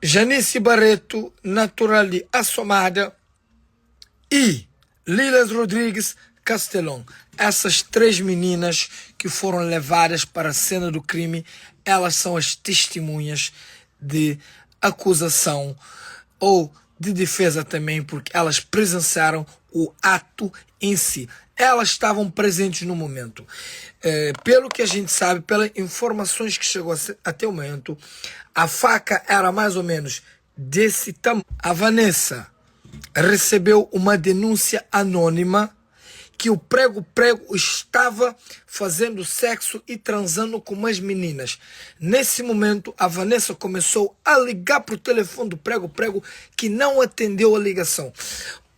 Janice Barreto, natural de Assomada, e Lilas Rodrigues Castelão. Essas três meninas que foram levadas para a cena do crime, elas são as testemunhas de acusação ou de defesa também, porque elas presenciaram o ato em si. Elas estavam presentes no momento. Pelo que a gente sabe, pelas informações que chegou até o momento, a faca era mais ou menos desse tamanho. A Vanessa recebeu uma denúncia anônima que o prego-prego estava fazendo sexo e transando com umas meninas. Nesse momento, a Vanessa começou a ligar para o telefone do prego-prego, que não atendeu a ligação.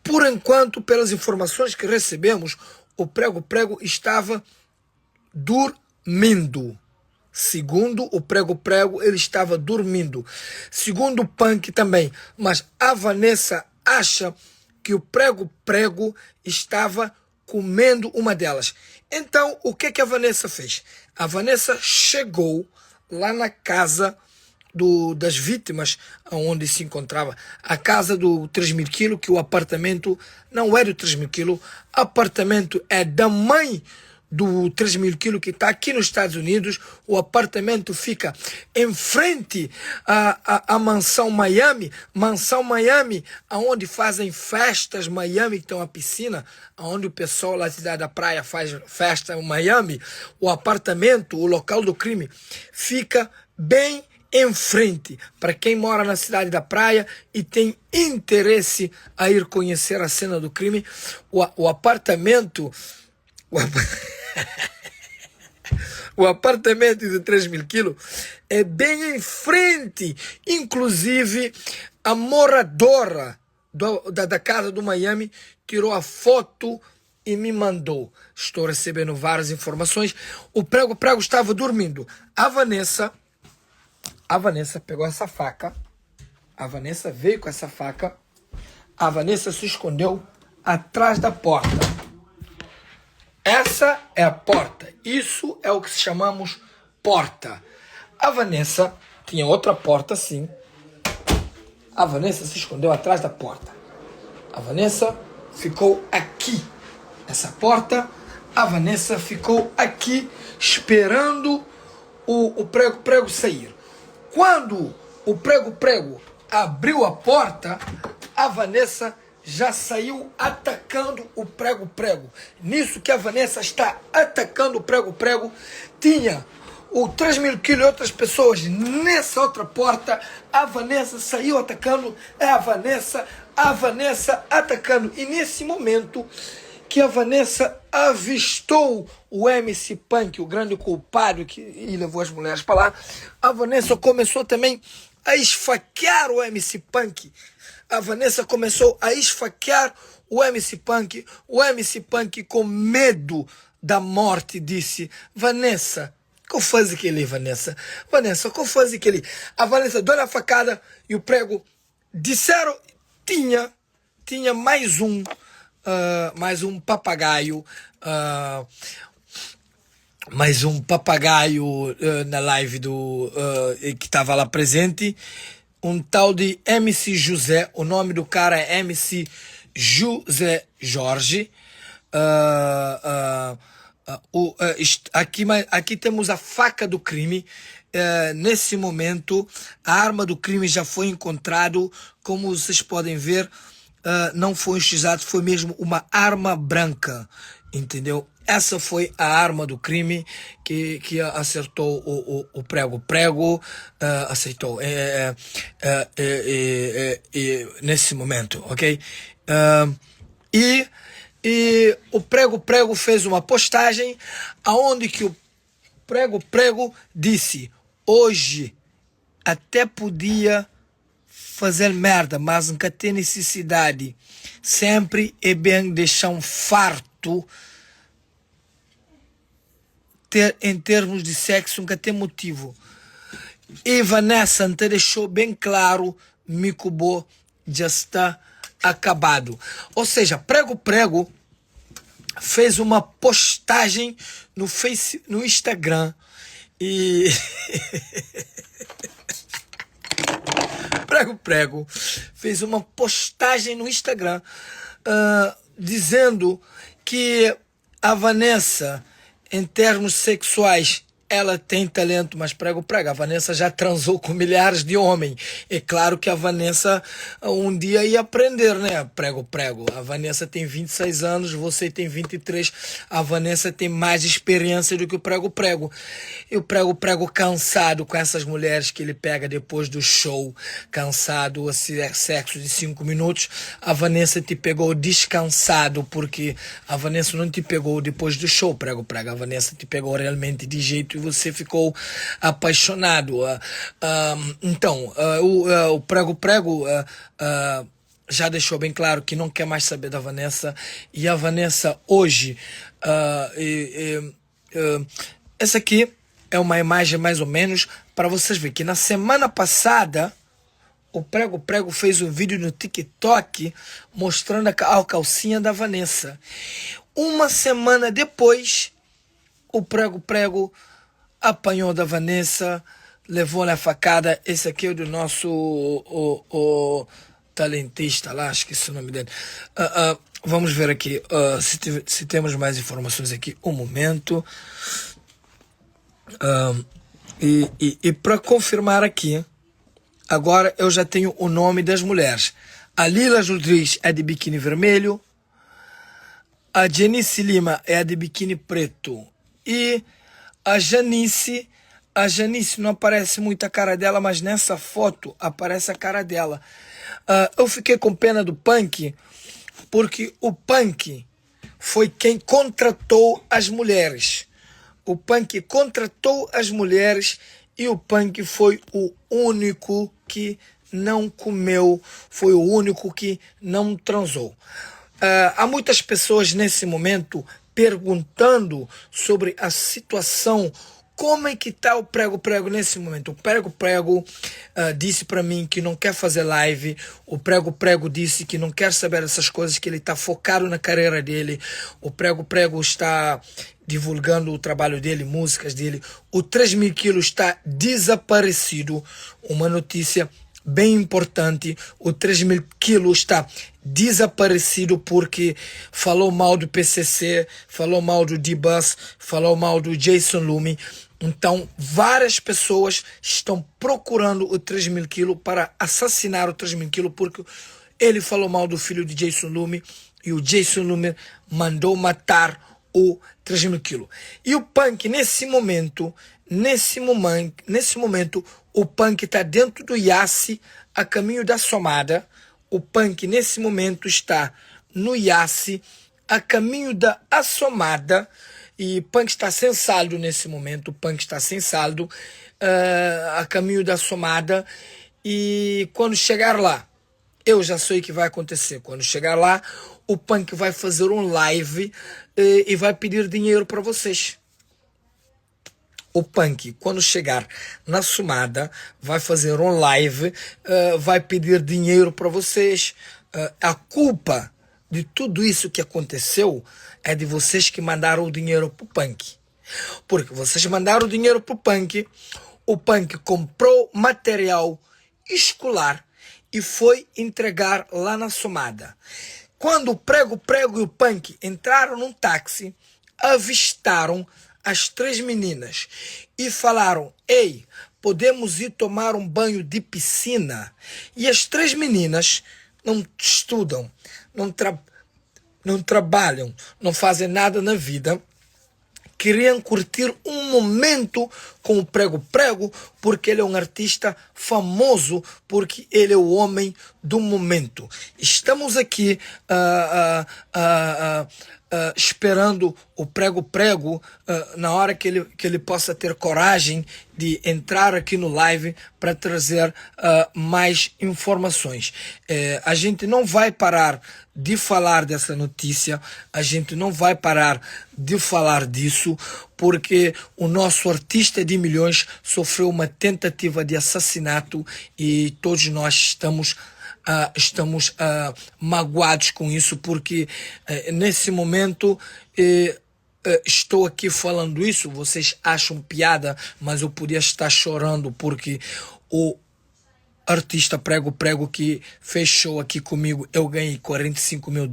Por enquanto, pelas informações que recebemos, o prego-prego estava dormindo. Segundo o prego-prego, ele estava dormindo. Segundo o Punk também. Mas a Vanessa acha que o prego-prego estava comendo uma delas. Então, o que a Vanessa fez? A Vanessa chegou lá na casa das vítimas, onde se encontrava a casa do 3.000 quilos, que o apartamento não é do 3.000 quilos, apartamento é da mãe do 3.000 quilos, que está aqui nos Estados Unidos. O apartamento fica em frente à mansão Miami, onde fazem festas Miami, que tem uma piscina, onde o pessoal lá da cidade da praia faz festa em Miami. O apartamento, o local do crime, fica bem em frente. Para quem mora na cidade da praia e tem interesse a ir conhecer a cena do crime, o apartamento... O apartamento de 3.000 quilos é bem em frente. Inclusive, a moradora da casa do Miami tirou a foto e me mandou. Estou recebendo várias informações. O prego-prego estava dormindo. A Vanessa pegou essa faca. A Vanessa veio com essa faca. A Vanessa se escondeu atrás da porta. Essa é a porta. Isso é o que chamamos porta. A Vanessa tinha outra porta assim. A Vanessa se escondeu atrás da porta. A Vanessa ficou aqui. Essa porta, a Vanessa ficou aqui esperando o prego-prego sair. Quando o prego-prego abriu a porta, a Vanessa já saiu atacando o prego-prego. Nisso que a Vanessa está atacando o prego-prego, tinha o 3.000 quilos e outras pessoas nessa outra porta. A Vanessa saiu atacando, a Vanessa atacando. E nesse momento que a Vanessa avistou o MC Punk, o grande culpado que levou as mulheres para lá, a Vanessa começou também a esfaquear o MC Punk. A Vanessa começou a esfaquear o MC Punk. O MC Punk, com medo da morte, disse: Vanessa, qual faz aquele, Vanessa? Vanessa, qual faz aquele? A Vanessa deu a facada e o prego disseram, tinha mais um papagaio, na live que estava lá presente, um tal de MC José. O nome do cara é MC José Jorge. Aqui temos a faca do crime. Nesse momento, a arma do crime já foi encontrada. Como vocês podem ver, não foi um x-ato, foi mesmo uma arma branca, entendeu? Essa foi a arma do crime que acertou o prego-prego, aceitou nesse momento, ok? E o prego-prego fez uma postagem aonde que o prego-prego disse: hoje até podia fazer merda, mas nunca tem necessidade. Sempre é bem deixar um farto. Em termos de sexo, nunca tem motivo. E Vanessa te deixou bem claro, Mikubo já está acabado. Ou seja, prego-prego fez uma postagem no Instagram e Prego Prego fez uma postagem no Instagram dizendo que a Vanessa, em termos sexuais, ela tem talento, mas Prego Prego, a Vanessa já transou com milhares de homens. É claro que a Vanessa um dia ia aprender, né? Prego Prego. A Vanessa tem 26 anos, você tem 23. A Vanessa tem mais experiência do que o Prego Prego. E o Prego Prego cansado com essas mulheres que ele pega depois do show, cansado, sexo de 5 minutos. A Vanessa te pegou descansado, porque a Vanessa não te pegou depois do show, Prego Prego. A Vanessa te pegou realmente de jeito e você ficou apaixonado. Então, o Prego Prego já deixou bem claro que não quer mais saber da Vanessa. E a Vanessa hoje, essa aqui é uma imagem mais ou menos para vocês verem que na semana passada o Prego Prego fez um vídeo no TikTok mostrando a calcinha da Vanessa. Uma semana depois, o Prego Prego apanhou da Vanessa, levou na facada. Esse aqui é o do nosso o talentista lá, esqueci o nome dele. Vamos ver aqui se temos mais informações aqui. Um momento. E para confirmar aqui, agora eu já tenho o nome das mulheres. A Lila Rodrigues é de biquíni vermelho. A Janice Lima é a de biquíni preto. E a Janice não aparece muito a cara dela, mas nessa foto aparece a cara dela. Eu fiquei com pena do Punk, porque o Punk foi quem contratou as mulheres. O Punk contratou as mulheres e o Punk foi o único que não comeu, foi o único que não transou. Há muitas pessoas nesse momento perguntando sobre a situação, como é que está o Prego Prego nesse momento. O Prego Prego disse para mim que não quer fazer live. O Prego Prego disse que não quer saber dessas coisas, que ele está focado na carreira dele. O Prego Prego está divulgando o trabalho dele, músicas dele. O 3.000 quilos está desaparecido. Uma notícia bem importante: o 3.000 quilos está desaparecido porque falou mal do PCC, falou mal do D-Bus, falou mal do Jason Lume. Então várias pessoas estão procurando o 3.000 quilos para assassinar o 3.000 quilos, porque ele falou mal do filho de Jason Lume e o Jason Lume mandou matar o 3.000 quilos. E o Punk nesse momento, o Punk está dentro do Iasse, a caminho da Somada. O Punk nesse momento está no Iasse, a caminho da Assomada. E Punk está sem saldo nesse momento. Punk está sem saldo, a caminho da Assomada. E quando chegar lá, eu já sei o que vai acontecer. Quando chegar lá, o Punk vai fazer um live e vai pedir dinheiro para vocês. O Punk, quando chegar na Sumada, vai fazer um live, vai pedir dinheiro para vocês. A culpa de tudo isso que aconteceu é de vocês que mandaram o dinheiro pro Punk. Porque vocês mandaram o dinheiro pro Punk, o Punk comprou material escolar e foi entregar lá na Sumada. Quando o Prego Prego e o Punk entraram num táxi, avistaram as 3 meninas e falaram: ei, podemos ir tomar um banho de piscina? E as 3 meninas não estudam, não trabalham, não fazem nada na vida. Queriam curtir um momento com o Prego Prego, porque ele é um artista famoso, porque ele é o homem do momento. Estamos aqui esperando o Prego Prego na hora que ele possa ter coragem de entrar aqui no live para trazer mais informações. A gente não vai parar de falar dessa notícia, a gente não vai parar de falar disso, porque o nosso artista de milhões sofreu uma tentativa de assassinato e todos nós estamos magoados com isso, porque nesse momento estou aqui falando isso, vocês acham piada, mas eu podia estar chorando, porque artista prego que fez show aqui comigo, eu ganhei $45 mil,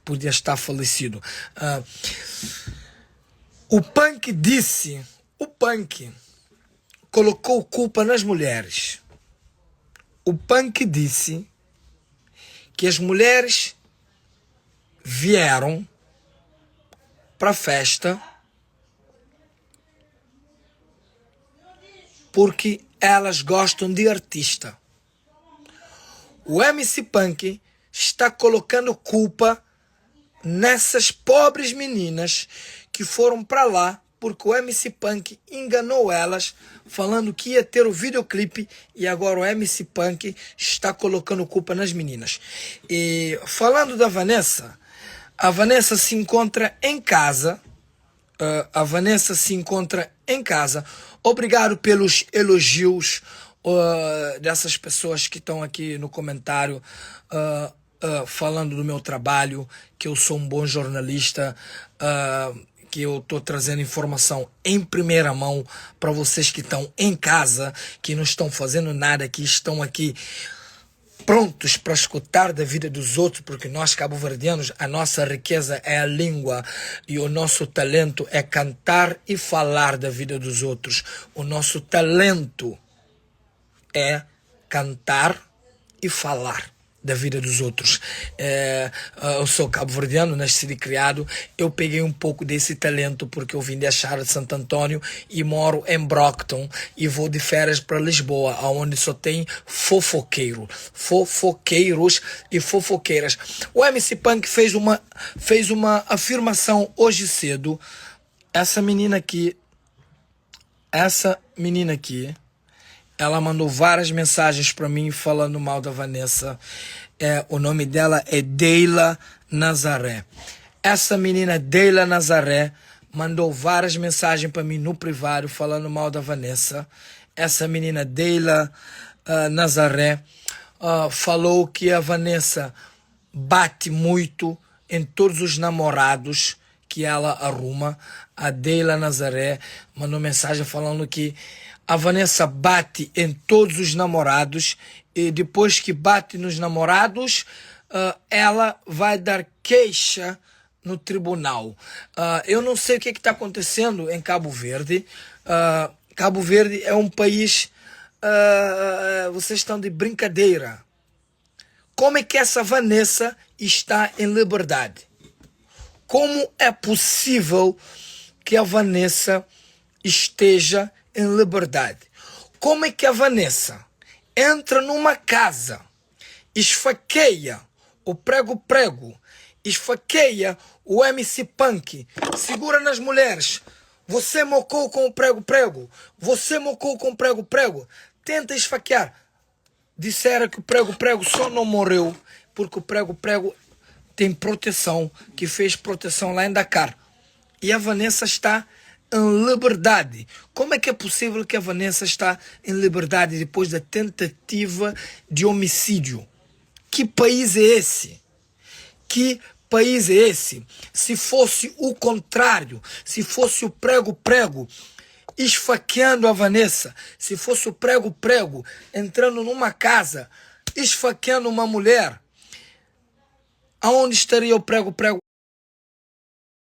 podia estar falecido. O Punk colocou culpa nas mulheres. O Punk disse que as mulheres vieram para a festa porque elas gostam de artista. O MC Punk está colocando culpa nessas pobres meninas que foram para lá porque o MC Punk enganou elas falando que ia ter o videoclipe e agora o MC Punk está colocando culpa nas meninas. E falando da Vanessa, a Vanessa se encontra em casa. Obrigado pelos elogios dessas pessoas que estão aqui no comentário falando do meu trabalho, que eu sou um bom jornalista, que eu estou trazendo informação em primeira mão para vocês que estão em casa, que não estão fazendo nada, que estão aqui prontos para escutar da vida dos outros, porque nós cabo-verdianos, a nossa riqueza é a língua e o nosso talento é cantar e falar da vida dos outros. O nosso talento é cantar e falar da vida dos outros. Eu sou cabo-verdiano, nascido e criado. Eu peguei um pouco desse talento porque eu vim de Achara de Santo Antônio e moro em Brockton e vou de férias para Lisboa, onde só tem fofoqueiros e fofoqueiras. O MC Punk fez uma afirmação hoje cedo. Essa menina aqui, ela mandou várias mensagens para mim falando mal da Vanessa. O nome dela é Deila Nazaré. Essa menina Deila Nazaré mandou várias mensagens para mim no privado falando mal da Vanessa. Essa menina Deila Nazaré falou que a Vanessa bate muito em todos os namorados que ela arruma. A Deila Nazaré mandou mensagem falando que a Vanessa bate em todos os namorados e depois que bate nos namorados, ela vai dar queixa no tribunal. Eu não sei o que está acontecendo em Cabo Verde. Cabo Verde é um país... vocês estão de brincadeira. Como é que essa Vanessa está em liberdade? Como é possível que a Vanessa esteja em liberdade? Como é que a Vanessa entra numa casa, esfaqueia o prego-prego, esfaqueia o MC Punk, segura nas mulheres, você mocou com o prego-prego, você mocou com o prego-prego, tenta esfaquear. Disseram que o prego-prego só não morreu porque o prego-prego tem proteção, que fez proteção lá em Dakar. E a Vanessa está em liberdade. Como é que é possível que a Vanessa está em liberdade depois da tentativa de homicídio? Que país é esse? Que país é esse? Se fosse o contrário, se fosse o prego-prego esfaqueando a Vanessa, se fosse o prego-prego entrando numa casa, esfaqueando uma mulher, aonde estaria o prego-prego